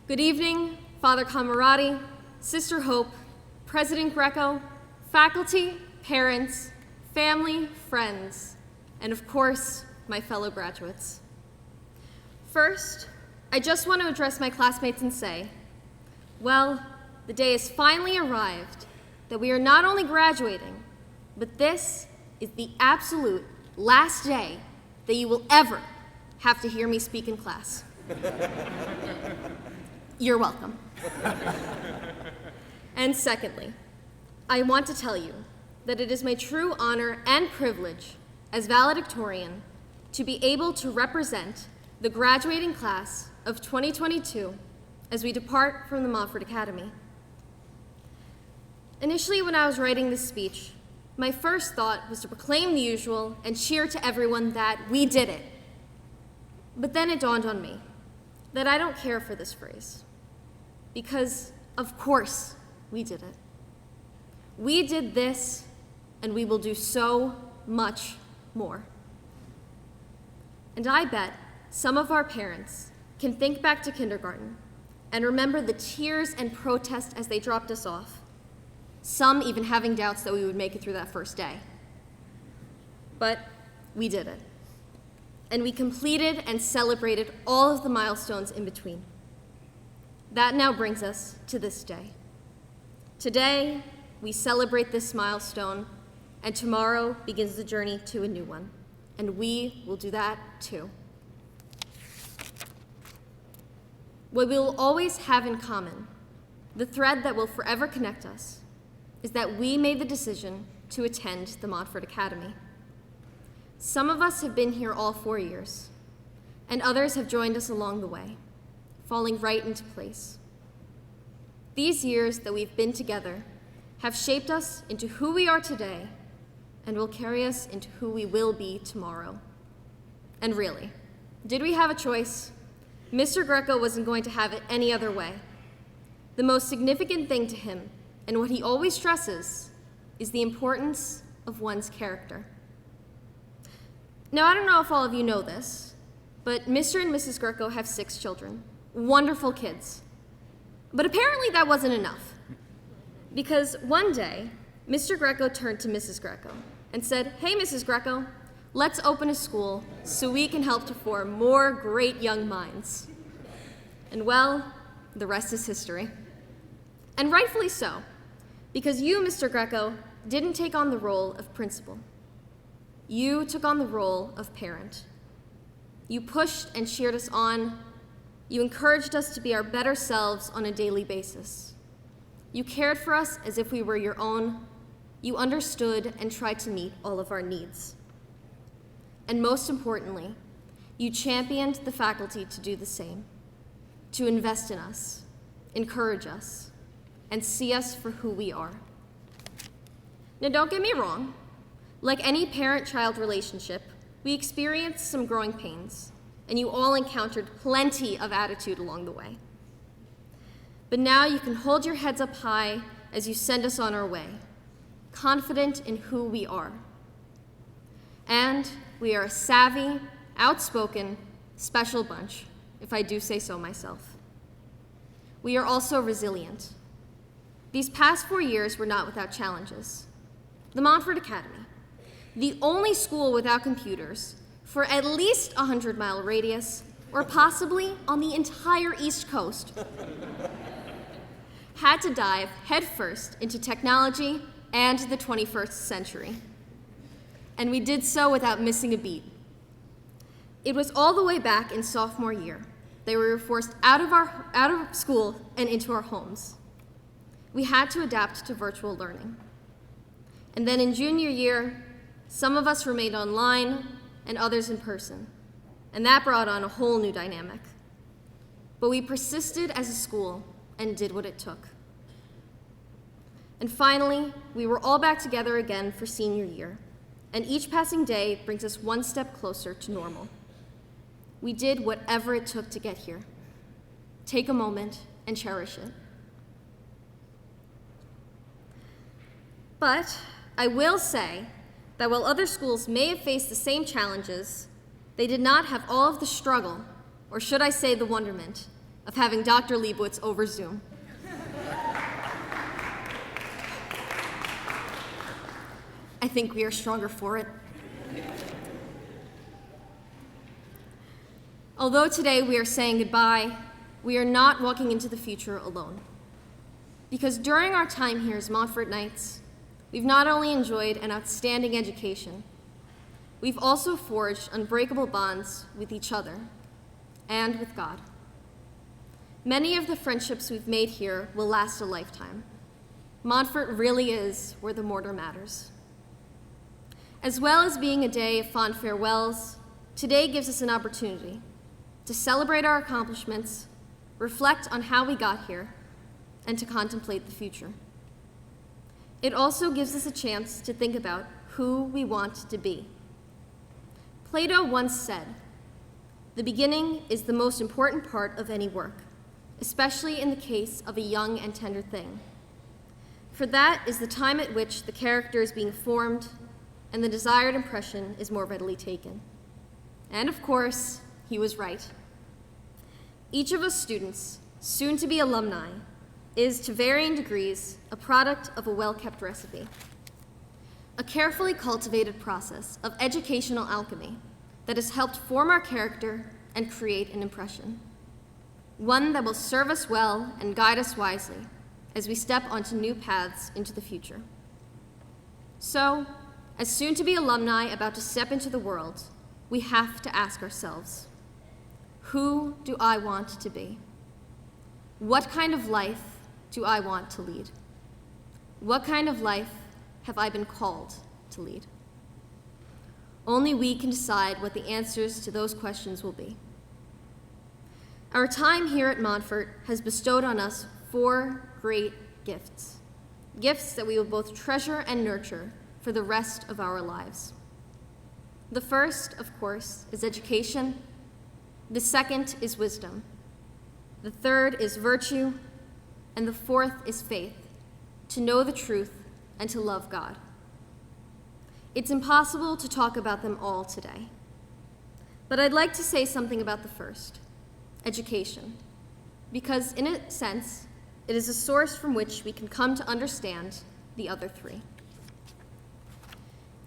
Good evening, Father Camerati, Sister Hope, President Greco, faculty, parents, family, friends, and of course, my fellow graduates. First, I just want to address my classmates and say, well, the day has finally arrived that we are not only graduating, but this is the absolute last day that you will ever have to hear me speak in class. You're welcome. And secondly, I want to tell you that it is my true honor and privilege as valedictorian to be able to represent the graduating class of 2022 as we depart from the Montfort Academy. Initially, when I was writing this speech, my first thought was to proclaim the usual and cheer to everyone that we did it. But then it dawned on me that I don't care for this phrase, because of course we did it. We did this, and we will do so much more. And I bet some of our parents can think back to kindergarten and remember the tears and protest as they dropped us off, some even having doubts that we would make it through that first day. But we did it. And we completed and celebrated all of the milestones in between. That now brings us to this day. Today, we celebrate this milestone, and tomorrow begins the journey to a new one. And we will do that too. What we will always have in common, the thread that will forever connect us, is that we made the decision to attend the Montfort Academy. Some of us have been here all 4 years, and others have joined us along the way, falling right into place. These years that we've been together have shaped us into who we are today and will carry us into who we will be tomorrow. And really, did we have a choice? Mr. Greco wasn't going to have it any other way. The most significant thing to him, and what he always stresses, is the importance of one's character. Now, I don't know if all of you know this, but Mr. and Mrs. Greco have 6 children, wonderful kids. But apparently that wasn't enough, because one day, Mr. Greco turned to Mrs. Greco and said, "Hey, Mrs. Greco, let's open a school so we can help to form more great young minds." And well, the rest is history. And rightfully so, because you, Mr. Greco, didn't take on the role of principal. You took on the role of parent. You pushed and cheered us on. You encouraged us to be our better selves on a daily basis. You cared for us as if we were your own. You understood and tried to meet all of our needs. And most importantly, you championed the faculty to do the same, to invest in us, encourage us, and see us for who we are. Now, don't get me wrong. Like any parent-child relationship, we experienced some growing pains, and you all encountered plenty of attitude along the way. But now you can hold your heads up high as you send us on our way, confident in who we are. And we are a savvy, outspoken, special bunch, if I do say so myself. We are also resilient. These past 4 years were not without challenges. The Montfort Academy, the only school without computers for at least a 100-mile radius, or possibly on the entire East Coast, had to dive headfirst into technology and the 21st century. And we did so without missing a beat. It was all the way back in sophomore year that we were forced out of school and into our homes. We had to adapt to virtual learning. And then in junior year, some of us remained online and others in person, and that brought on a whole new dynamic. But we persisted as a school and did what it took. And finally, we were all back together again for senior year, and each passing day brings us one step closer to normal. We did whatever it took to get here. Take a moment and cherish it. But I will say that while other schools may have faced the same challenges, they did not have all of the struggle, or should I say the wonderment, of having Dr. Leibowitz over Zoom. I think we are stronger for it. Although today we are saying goodbye, we are not walking into the future alone. Because during our time here as Montfort Knights, we've not only enjoyed an outstanding education, we've also forged unbreakable bonds with each other and with God. Many of the friendships we've made here will last a lifetime. Montfort really is where the mortar matters. As well as being a day of fond farewells, today gives us an opportunity to celebrate our accomplishments, reflect on how we got here, and to contemplate the future. It also gives us a chance to think about who we want to be. Plato once said, "The beginning is the most important part of any work, especially in the case of a young and tender thing. For that is the time at which the character is being formed and the desired impression is more readily taken." And of course, he was right. Each of us students, soon to be alumni, is to varying degrees a product of a well-kept recipe, a carefully cultivated process of educational alchemy that has helped form our character and create an impression, one that will serve us well and guide us wisely as we step onto new paths into the future. So, as soon-to-be alumni about to step into the world, we have to ask ourselves, who do I want to be? What kind of life do I want to lead? What kind of life have I been called to lead? Only we can decide what the answers to those questions will be. Our time here at Montfort has bestowed on us 4 great gifts, gifts that we will both treasure and nurture for the rest of our lives. The first, of course, is education. The second is wisdom. The third is virtue. And the fourth is faith, to know the truth and to love God. It's impossible to talk about them all today. But I'd like to say something about the first, education, because in a sense, it is a source from which we can come to understand the other 3.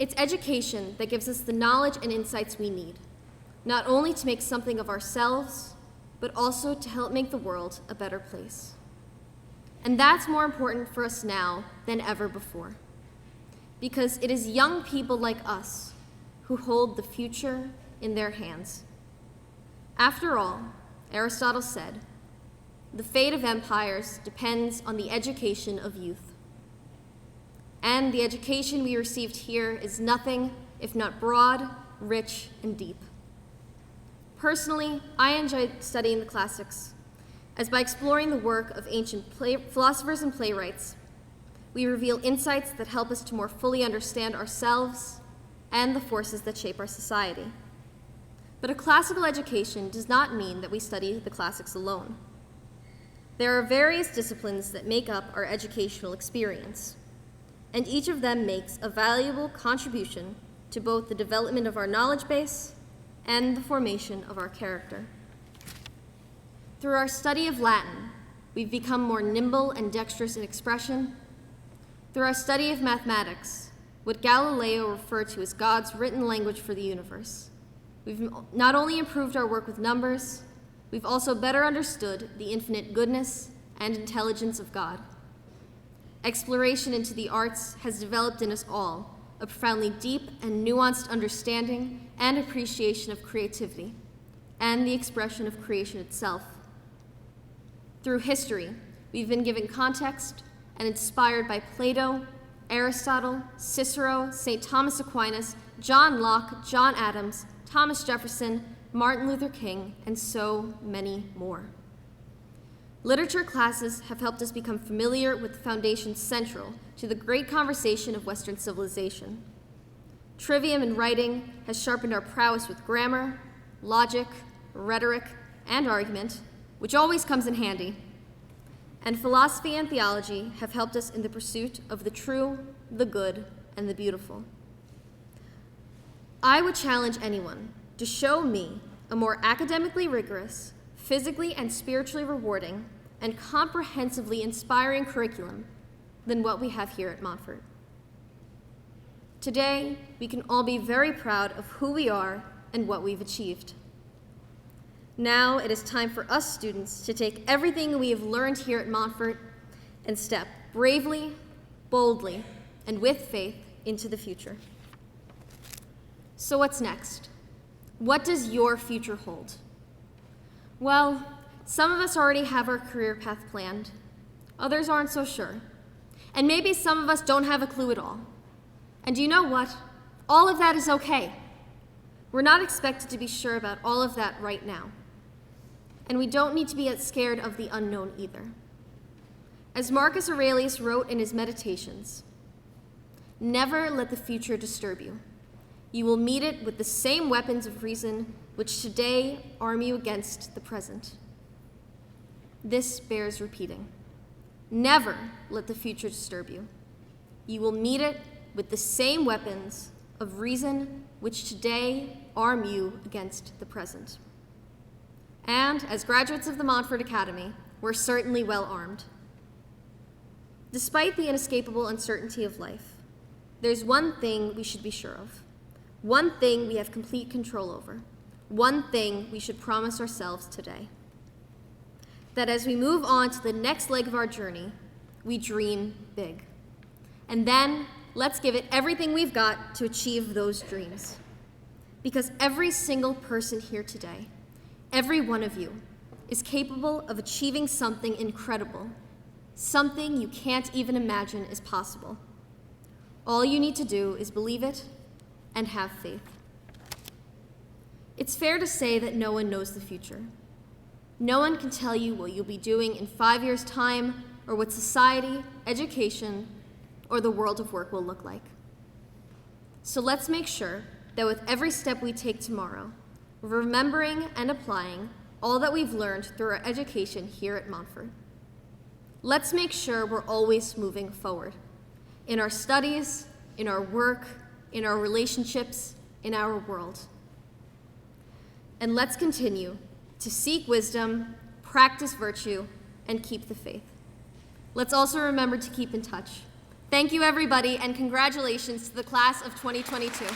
It's education that gives us the knowledge and insights we need, not only to make something of ourselves, but also to help make the world a better place. And that's more important for us now than ever before, because it is young people like us who hold the future in their hands. After all, Aristotle said, "The fate of empires depends on the education of youth." And the education we received here is nothing if not broad, rich, and deep. Personally, I enjoyed studying the classics, as by exploring the work of ancient philosophers and playwrights, we reveal insights that help us to more fully understand ourselves and the forces that shape our society. But a classical education does not mean that we study the classics alone. There are various disciplines that make up our educational experience, and each of them makes a valuable contribution to both the development of our knowledge base and the formation of our character. Through our study of Latin, we've become more nimble and dexterous in expression. Through our study of mathematics, what Galileo referred to as God's written language for the universe, we've not only improved our work with numbers, we've also better understood the infinite goodness and intelligence of God. Exploration into the arts has developed in us all a profoundly deep and nuanced understanding and appreciation of creativity and the expression of creation itself. Through history, we've been given context and inspired by Plato, Aristotle, Cicero, St. Thomas Aquinas, John Locke, John Adams, Thomas Jefferson, Martin Luther King, and so many more. Literature classes have helped us become familiar with the foundations central to the great conversation of Western civilization. Trivium in writing has sharpened our prowess with grammar, logic, rhetoric, and argument, which always comes in handy. And philosophy and theology have helped us in the pursuit of the true, the good, and the beautiful. I would challenge anyone to show me a more academically rigorous, physically and spiritually rewarding, and comprehensively inspiring curriculum than what we have here at Montfort. Today, we can all be very proud of who we are and what we've achieved. Now it is time for us students to take everything we have learned here at Montfort and step bravely, boldly, and with faith into the future. So what's next? What does your future hold? Well, some of us already have our career path planned. Others aren't so sure. And maybe some of us don't have a clue at all. And you know what? All of that is okay. We're not expected to be sure about all of that right now. And we don't need to be scared of the unknown either. As Marcus Aurelius wrote in his Meditations, "Never let the future disturb you. You will meet it with the same weapons of reason which today arm you against the present." This bears repeating. Never let the future disturb you. You will meet it with the same weapons of reason which today arm you against the present. And as graduates of the Montfort Academy, we're certainly well armed. Despite the inescapable uncertainty of life, there's one thing we should be sure of. One thing we have complete control over. One thing we should promise ourselves today. That as we move on to the next leg of our journey, we dream big. And then let's give it everything we've got to achieve those dreams. Because every single person here today, every one of you, is capable of achieving something incredible, something you can't even imagine is possible. All you need to do is believe it and have faith. It's fair to say that no one knows the future. No one can tell you what you'll be doing in 5 years' time, or what society, education, or the world of work will look like. So let's make sure that with every step we take tomorrow, we're remembering and applying all that we've learned through our education here at Montfort. Let's make sure we're always moving forward in our studies, in our work, in our relationships, in our world. And let's continue to seek wisdom, practice virtue, and keep the faith. Let's also remember to keep in touch. Thank you, everybody, and congratulations to the class of 2022.